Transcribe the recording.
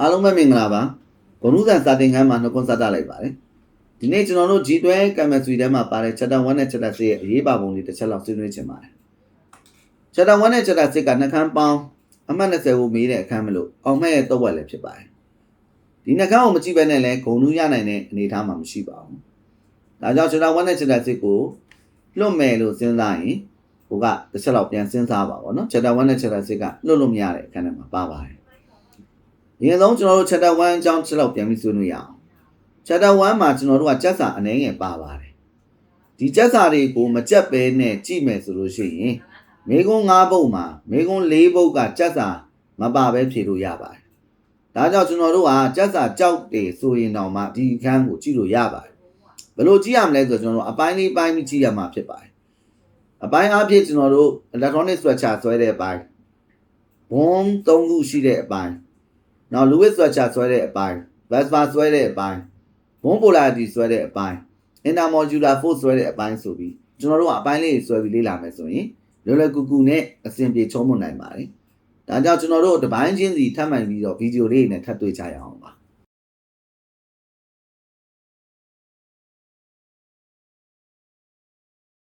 အားလုံးပဲမင်္ဂလာပါဂုဏ်ဥစ္စာစာသင်ခန်းမှာနှုတ်ခွန်းဆက်တာလိုက်ပါတယ်ဒီနေ့ကျွန်တော်တို့ G12 Chemistry ထဲမှာပါတဲ့ Chapter 1နဲ့ Chapter 6ရဲ့အရေးပါပုံလေးတစ်ချက်လောက်ဆွေးနွေးချင်ပါတယ် Chapter 1နဲ့ Chapter 6ကနှခမ်းပေါင်းအမှတ်20ကိုမေးတဲ့အခန်းမလို့အောင်မဲ့ရဲ့တော့ဝက်လည်းဖြစ်ပါတယ်ဒီနှခမ်းကိုမကြည့်ဘဲနဲ့လည်းဂုဏ်ထူးရနိုင်တဲ့အနေအထားမှာမရှိပါဘူးဒါကြောင့် Chapter 1နဲ့ Chapter 6ကိုလွတ်မယ်လို့စဉ်းစားရင်ဟိုကတစ်ချက်လောက်ပြန်စဉ်းစားပါပေါ့နော် Chapter 1နဲ့ Chapter 6ကလွတ်လို့မရတဲ့အခန်းထဲမှာပါပါတယ်ဒီအဆုံးကျွန်တော်တို့ Chapter 1အကြောင်းချက်လောက်ပြန်ပြီးဆွေးနွေးရအောင် Chapter 1မှာကျွန်တော်တို့ကစက်စာအနေငယ်ပါပါတယ်ဒီစက်စာတွေကိုမကြက်ပဲနဲ့ကြည့်မယ်ဆိုလို့ရှိရင်မေကွန်း5ပုဒ်မှာမေကွန်း4ပုဒ်ကစက်စာမပါပဲဖြေလို့ရပါတယ်ဒါကြောင့်ကျွန်တော်တို့ကစက်စာကြောက်တယ်ဆိုရင်တော့မှဒီအခန်းကိုကြည့်လို့ရပါတယ်ဘယ်လိုကြည့်ရမလဲဆိုတော့ကျွန်တော်တို့အပိုင်းလေးပိုင်းပြီးကြည့်ရမှာဖြစ်ပါတယ်အပိုင်းအဖြစ်ကျွန်တော်တို့ electronic structure ဆွဲတဲ့အပိုင်းဘွန်း3ခုရှိတဲ့အပိုင်းနောက် Lewis structure ဆွဲတဲ့အပိုင်း Vesper ဆွဲတဲ့အပိုင်း bond polarity ဆွဲတဲ့အပိုင်း intermolecular force ဆွဲတဲ့အပိုင်းဆိုပြီးကျွန်တော်တို့ကအပိုင်းလေးဆွဲပြီးလေ့လာမယ်ဆိုရင်လွယ်လွယ်ကူကူနဲ့အဆင်ပြေချုံးမနိုင်ပါတယ်ဒါကြောင့်ကျွန်တော်တို့တပိုင်းချင်းစီထပ်မှန်ပြီးတော့ဗီဒီယိုလေးနဲ့ထပ်တွေ့ကြရအောင်ပါ